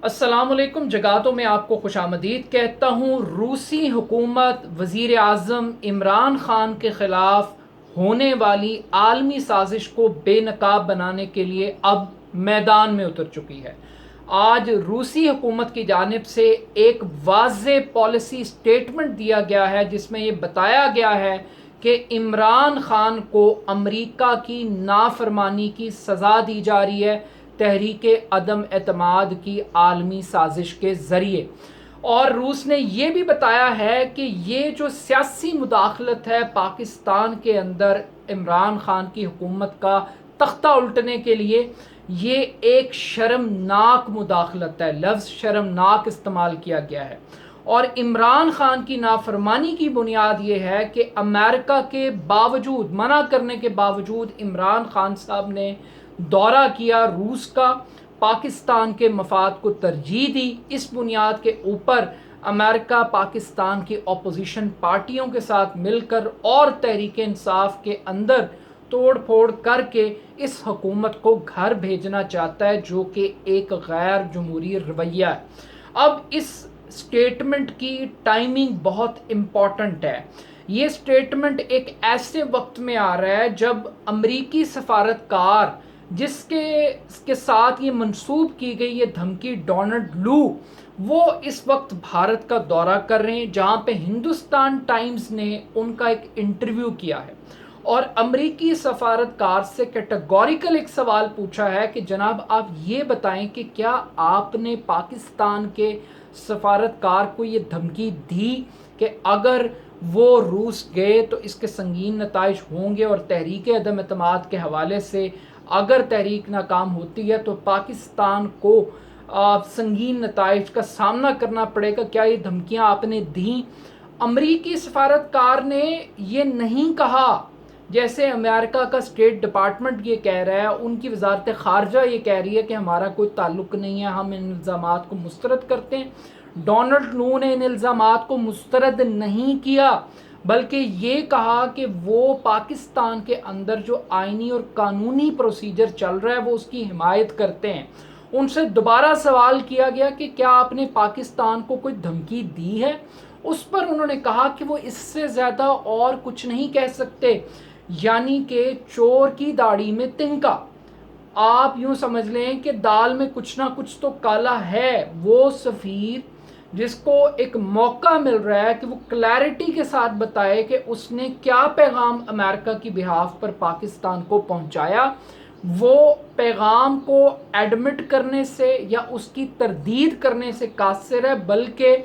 السلام علیکم، جگاتوں میں آپ کو خوش آمدید کہتا ہوں۔ روسی حکومت وزیر اعظم عمران خان کے خلاف ہونے والی عالمی سازش کو بے نقاب بنانے کے لیے اب میدان میں اتر چکی ہے۔ آج روسی حکومت کی جانب سے ایک واضح پالیسی سٹیٹمنٹ دیا گیا ہے جس میں یہ بتایا گیا ہے کہ عمران خان کو امریکہ کی نافرمانی کی سزا دی جا رہی ہے تحریک عدم اعتماد کی عالمی سازش کے ذریعے۔ اور روس نے یہ بھی بتایا ہے کہ یہ جو سیاسی مداخلت ہے پاکستان کے اندر عمران خان کی حکومت کا تختہ الٹنے کے لیے، یہ ایک شرمناک مداخلت ہے۔ لفظ شرمناک استعمال کیا گیا ہے۔ اور عمران خان کی نافرمانی کی بنیاد یہ ہے کہ امریکہ کے باوجود، منع کرنے کے باوجود عمران خان صاحب نے دورہ کیا روس کا، پاکستان کے مفاد کو ترجیح دی۔ اس بنیاد کے اوپر امریکہ پاکستان کی اپوزیشن پارٹیوں کے ساتھ مل کر اور تحریک انصاف کے اندر توڑ پھوڑ کر کے اس حکومت کو گھر بھیجنا چاہتا ہے، جو کہ ایک غیر جمہوری رویہ ہے۔ اب اس سٹیٹمنٹ کی ٹائمنگ بہت امپورٹنٹ ہے۔ یہ سٹیٹمنٹ ایک ایسے وقت میں آ رہا ہے جب امریکی سفارتکار جس کے ساتھ یہ منسوب کی گئی یہ دھمکی ڈونلڈ لو، وہ اس وقت بھارت کا دورہ کر رہے ہیں، جہاں پہ ہندوستان ٹائمز نے ان کا ایک انٹرویو کیا ہے اور امریکی سفارتکار سے کیٹیگوریکل ایک سوال پوچھا ہے کہ جناب آپ یہ بتائیں کہ کیا آپ نے پاکستان کے سفارتکار کو یہ دھمکی دی کہ اگر وہ روس گئے تو اس کے سنگین نتائج ہوں گے، اور تحریک عدم اعتماد کے حوالے سے اگر تحریک ناکام ہوتی ہے تو پاکستان کو سنگین نتائج کا سامنا کرنا پڑے گا، کیا یہ دھمکیاں آپ نے دیں؟ امریکی سفارتکار نے یہ نہیں کہا جیسے امریکہ کا اسٹیٹ ڈپارٹمنٹ یہ کہہ رہا ہے، ان کی وزارت خارجہ یہ کہہ رہی ہے کہ ہمارا کوئی تعلق نہیں ہے، ہم ان الزامات کو مسترد کرتے ہیں۔ ڈونلڈ لو نے ان الزامات کو مسترد نہیں کیا، بلکہ یہ کہا کہ وہ پاکستان کے اندر جو آئینی اور قانونی پروسیجر چل رہا ہے وہ اس کی حمایت کرتے ہیں۔ ان سے دوبارہ سوال کیا گیا کہ کیا آپ نے پاکستان کو کوئی دھمکی دی ہے؟ اس پر انہوں نے کہا کہ وہ اس سے زیادہ اور کچھ نہیں کہہ سکتے، یعنی کہ چور کی داڑھی میں تنکا۔ آپ یوں سمجھ لیں کہ دال میں کچھ نہ کچھ تو کالا ہے۔ وہ سفیر جس کو ایک موقع مل رہا ہے کہ وہ کلیئرٹی کے ساتھ بتائے کہ اس نے کیا پیغام امریکہ کی بہاف پر پاکستان کو پہنچایا، وہ پیغام کو ایڈمٹ کرنے سے یا اس کی تردید کرنے سے قاصر ہے، بلکہ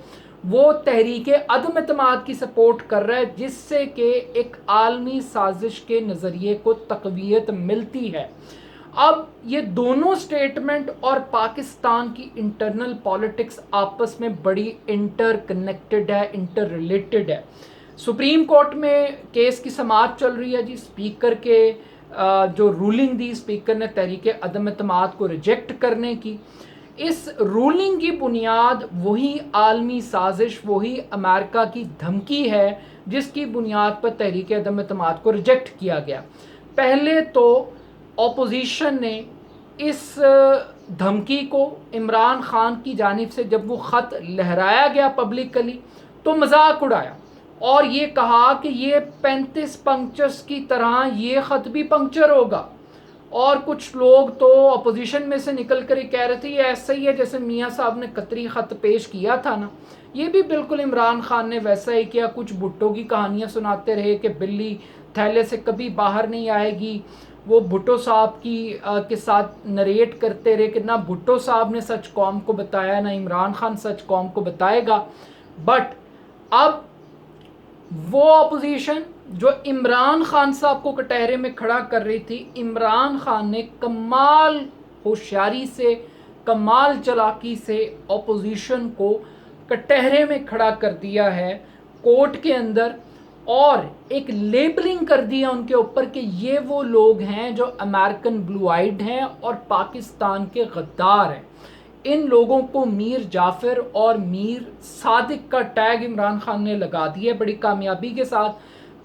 وہ تحریک عدم اعتماد کی سپورٹ کر رہا ہے، جس سے کہ ایک عالمی سازش کے نظریے کو تقویت ملتی ہے۔ اب یہ دونوں سٹیٹمنٹ اور پاکستان کی انٹرنل پالیٹکس آپس میں بڑی انٹر کنیکٹڈ ہے، انٹر ریلیٹڈ ہے۔ سپریم کورٹ میں کیس کی سماعت چل رہی ہے جی۔ اسپیکر کے جو رولنگ دی، اسپیکر نے تحریک عدم اعتماد کو ریجیکٹ کرنے کی۔ اس رولنگ کی بنیاد وہی عالمی سازش، وہی امریکہ کی دھمکی ہے جس کی بنیاد پر تحریک عدم اعتماد کو ریجیکٹ کیا گیا۔ پہلے تو اپوزیشن نے اس دھمکی کو عمران خان کی جانب سے جب وہ خط لہرایا گیا پبلکلی تو مذاق اڑایا اور یہ کہا کہ یہ 35 پنکچرز کی طرح یہ خط بھی پنکچر ہوگا۔ اور کچھ لوگ تو اپوزیشن میں سے نکل کر یہ کہہ رہے تھے یہ ایسا ہی ہے جیسے میاں صاحب نے قطری خط پیش کیا تھا نا، یہ بھی بالکل عمران خان نے ویسا ہی کیا۔ کچھ بھٹو کی کہانیاں سناتے رہے کہ بلی تھیلے سے کبھی باہر نہیں آئے گی، وہ بھٹو صاحب کے ساتھ نریٹ کرتے رہے کہ نہ بھٹو صاحب نے سچ قوم کو بتایا، نہ عمران خان سچ قوم کو بتائے گا۔ بٹ اب وہ اپوزیشن جو عمران خان صاحب کو کٹہرے میں کھڑا کر رہی تھی، عمران خان نے کمال ہوشیاری سے، کمال چلاکی سے اپوزیشن کو کٹہرے میں کھڑا کر دیا ہے کورٹ کے اندر، اور ایک لیبلنگ کر دیا ان کے اوپر کہ یہ وہ لوگ ہیں جو امریکن بلو آئیڈ ہیں اور پاکستان کے غدار ہیں۔ ان لوگوں کو میر جعفر اور میر صادق کا ٹیگ عمران خان نے لگا دیا بڑی کامیابی کے ساتھ۔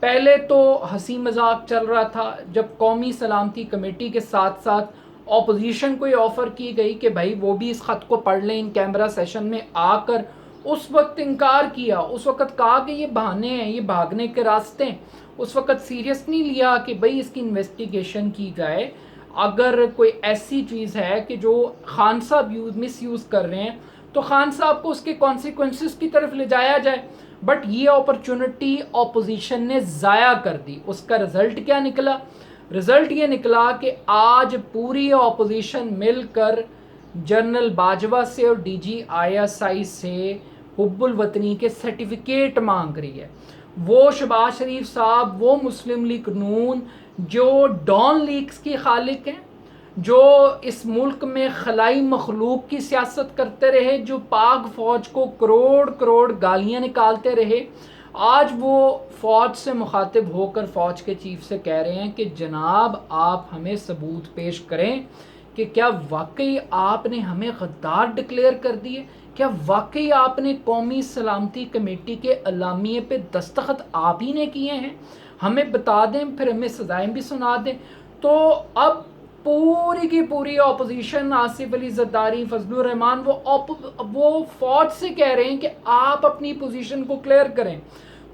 پہلے تو ہنسی مذاق چل رہا تھا جب قومی سلامتی کمیٹی کے ساتھ ساتھ اپوزیشن کو یہ آفر کی گئی کہ بھائی وہ بھی اس خط کو پڑھ لیں ان کیمرہ سیشن میں آ کر، اس وقت انکار کیا، اس وقت کہا کہ یہ بہانے ہیں، یہ بھاگنے کے راستے ہیں، اس وقت سیریس نہیں لیا کہ بھئی اس کی انویسٹیگیشن کی جائے، اگر کوئی ایسی چیز ہے کہ جو خان صاحب مس یوز کر رہے ہیں تو خان صاحب کو اس کے کانسیکوینسز کی طرف لے جایا جائے. بٹ یہ اپرچونٹی اپوزیشن نے ضائع کر دی. اس کا رزلٹ کیا نکلا؟ رزلٹ یہ نکلا کہ آج پوری اپوزیشن مل کر جنرل باجوہ سے اور D G I S I سے حب الوطنی کے سرٹیفکیٹ مانگ رہی ہے. وہ شہباز شریف صاحب، وہ مسلم لیگ نون جو ڈان لیگز کی خالق ہیں، جو اس ملک میں خلائی مخلوق کی سیاست کرتے رہے، جو پاک فوج کو کروڑ کروڑ گالیاں نکالتے رہے، آج وہ فوج سے مخاطب ہو کر فوج کے چیف سے کہہ رہے ہیں کہ جناب آپ ہمیں ثبوت پیش کریں کہ کیا واقعی آپ نے ہمیں غدار ڈکلیئر کر دیے، کیا واقعی آپ نے قومی سلامتی کمیٹی کے اعلامیے پہ دستخط آپ ہی نے کیے ہیں، ہمیں بتا دیں، پھر ہمیں سزائیں بھی سنا دیں. تو اب پوری کی پوری اپوزیشن، آصف علی زرداری، فضل الرحمان، وہ فوج سے کہہ رہے ہیں کہ آپ اپنی پوزیشن کو کلیئر کریں.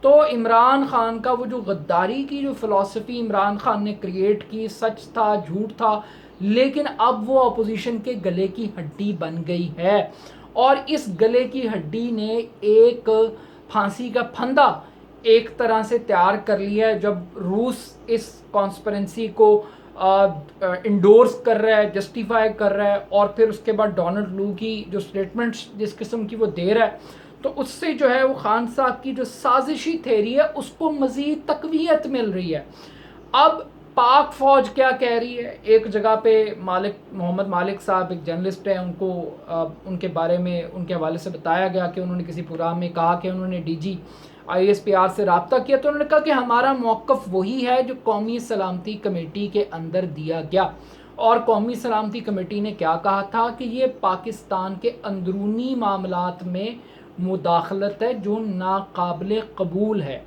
تو عمران خان کا وہ جو غداری کی جو فلسفی عمران خان نے کریٹ کی، سچ تھا، جھوٹ تھا، لیکن اب وہ اپوزیشن کے گلے کی ہڈی بن گئی ہے. اور اس گلے کی ہڈی نے ایک پھانسی کا پھندا ایک طرح سے تیار کر لیا ہے. جب روس اس کانسپیرنسی کو انڈورس کر رہا ہے، جسٹیفائی کر رہا ہے، اور پھر اس کے بعد ڈونلڈ لو کی جو سٹیٹمنٹس جس قسم کی وہ دے رہا ہے، تو اس سے جو ہے وہ خان صاحب کی جو سازشی تھیری ہے اس کو مزید تقویت مل رہی ہے. اب پاک فوج کیا کہہ رہی ہے؟ ایک جگہ پہ محمد مالک صاحب ایک جرنلسٹ ہیں، ان کو ان کے بارے میں ان کے حوالے سے بتایا گیا کہ انہوں نے کسی پروگرام میں کہا کہ انہوں نے D G I S P R سے رابطہ کیا، تو انہوں نے کہا کہ ہمارا موقف وہی ہے جو قومی سلامتی کمیٹی کے اندر دیا گیا. اور قومی سلامتی کمیٹی نے کیا کہا تھا کہ یہ پاکستان کے اندرونی معاملات میں مداخلت ہے جو ناقابل قبول ہے.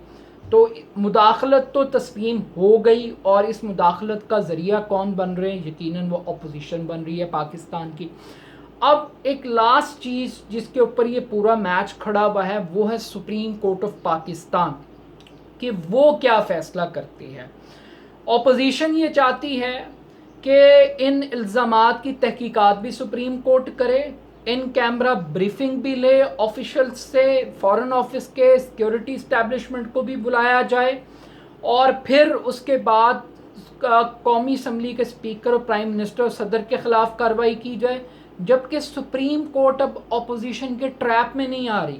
تو مداخلت تو تسلیم ہو گئی، اور اس مداخلت کا ذریعہ کون بن رہے ہیں؟ یقیناً وہ اپوزیشن بن رہی ہے پاکستان کی. اب ایک لاسٹ چیز جس کے اوپر یہ پورا میچ کھڑا ہوا ہے وہ ہے سپریم کورٹ آف پاکستان، کہ وہ کیا فیصلہ کرتی ہے. اپوزیشن یہ چاہتی ہے کہ ان الزامات کی تحقیقات بھی سپریم کورٹ کرے، ان کیمرہ بریفنگ بھی لے آفیشلز سے، فارن آفس کے سیکیورٹی اسٹیبلشمنٹ کو بھی بلایا جائے، اور پھر اس کے بعد قومی اسمبلی کے اسپیکر اور پرائم منسٹر اور صدر کے خلاف کارروائی کی جائے. جبکہ سپریم کورٹ اب اپوزیشن کے ٹریپ میں نہیں آ رہی.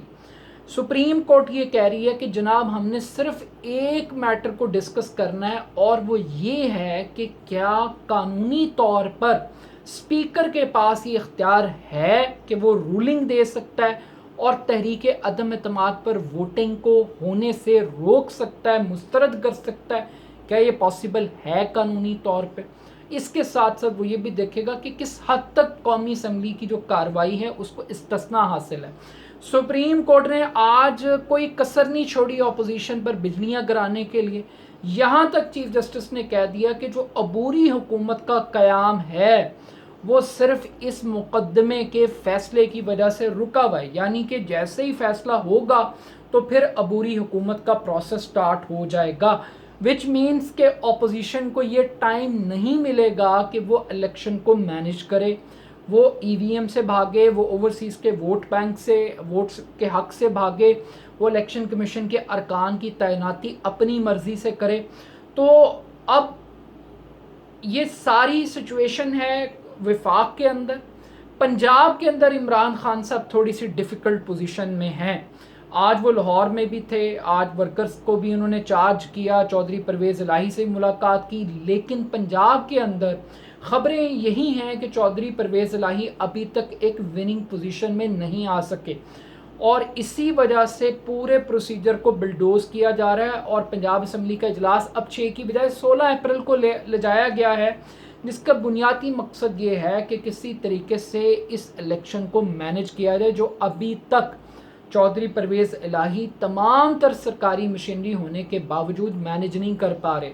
سپریم کورٹ یہ کہہ رہی ہے کہ جناب ہم نے صرف ایک میٹر کو ڈسکس کرنا ہے، اور وہ یہ ہے کہ کیا قانونی طور پر اسپیکر کے پاس یہ اختیار ہے کہ وہ رولنگ دے سکتا ہے اور تحریک عدم اعتماد پر ووٹنگ کو ہونے سے روک سکتا ہے، مسترد کر سکتا ہے. کیا یہ پاسبل ہے قانونی طور پہ؟ اس کے ساتھ ساتھ وہ یہ بھی دیکھے گا کہ کس حد تک قومی اسمبلی کی جو کارروائی ہے اس کو استثناء حاصل ہے. سپریم کورٹ نے آج کوئی کسر نہیں چھوڑی اپوزیشن پر بجلیاں گرانے کے لیے. یہاں تک چیف جسٹس نے کہہ دیا کہ جو عبوری حکومت کا قیام ہے وہ صرف اس مقدمے کے فیصلے کی وجہ سے رکا ہوا ہے، یعنی کہ جیسے ہی فیصلہ ہوگا تو پھر عبوری حکومت کا پروسیس سٹارٹ ہو جائے گا. وچ مینس کہ اپوزیشن کو یہ ٹائم نہیں ملے گا کہ وہ الیکشن کو مینج کرے، وہ ای وی ایم سے بھاگے، وہ اوورسیز کے ووٹ بینک سے، ووٹس کے حق سے بھاگے، وہ الیکشن کمیشن کے ارکان کی تعیناتی اپنی مرضی سے کرے. تو اب یہ ساری سچویشن ہے وفاق کے اندر. پنجاب کے اندر عمران خان صاحب تھوڑی سی ڈیفیکلٹ پوزیشن میں ہیں. آج وہ لاہور میں بھی تھے، آج ورکرز کو بھی انہوں نے چارج کیا، چودھری پرویز الہی سے ملاقات کی، لیکن پنجاب کے اندر خبریں یہی ہیں کہ چودھری پرویز الہی ابھی تک ایک وننگ پوزیشن میں نہیں آ سکے، اور اسی وجہ سے پورے پروسیجر کو بلڈوز کیا جا رہا ہے. اور پنجاب اسمبلی کا اجلاس اب 6 کی بجائے 16 اپریل کو لے جایا گیا ہے، جس کا بنیادی مقصد یہ ہے کہ کسی طریقے سے اس الیکشن کو مینج کیا جائے، جو ابھی تک چودھری پرویز الہی تمام تر سرکاری مشینری ہونے کے باوجود مینج نہیں کر پا رہے.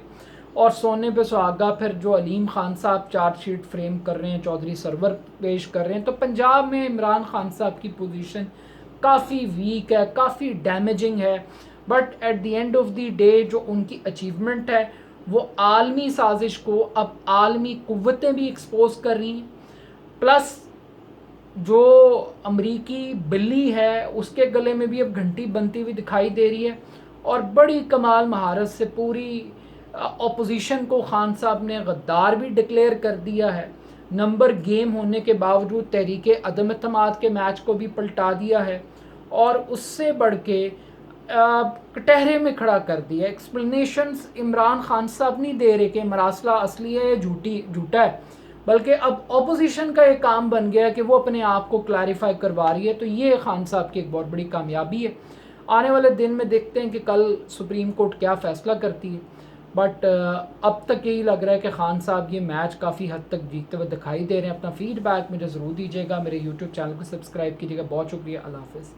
اور سونے پہ سہاگا پھر جو علیم خان صاحب چارج شیٹ فریم کر رہے ہیں، چودھری سرور پیش کر رہے ہیں، تو پنجاب میں عمران خان صاحب کی پوزیشن کافی ویک ہے، کافی ڈیمیجنگ ہے. But at the end of the day جو ان کی اچیومنٹ ہے وہ عالمی سازش کو اب عالمی قوتیں بھی ایکسپوز کر رہی ہیں، پلس جو امریکی بلی ہے اس کے گلے میں بھی اب گھنٹی بنتی ہوئی دکھائی دے رہی ہے. اور بڑی کمال مہارت سے پوری اپوزیشن کو خان صاحب نے غدار بھی ڈکلیئر کر دیا ہے. نمبر گیم ہونے کے باوجود تحریک عدم اعتماد کے میچ کو بھی پلٹا دیا ہے، اور اس سے بڑھ کے کٹہرے میں کھڑا کر دیا. ایکسپلینیشنز عمران خان صاحب نہیں دے رہے کہ مراسلہ اصلی ہے یا جھوٹا ہے، بلکہ اب اپوزیشن کا ایک کام بن گیا ہے کہ وہ اپنے آپ کو کلیریفائی کروا رہی ہے. تو یہ خان صاحب کی ایک بہت بڑی کامیابی ہے. آنے والے دن میں دیکھتے ہیں کہ کل سپریم کورٹ کیا فیصلہ کرتی ہے. بٹ اب تک یہی لگ رہا ہے کہ خان صاحب یہ میچ کافی حد تک جیتتے ہوئے دکھائی دے رہے ہیں. اپنا فیڈ بیک مجھے ضرور دیجیے گا، میرے یوٹیوب چینل کو سبسکرائب کیجیے گا. بہت شکریہ، اللہ حافظ.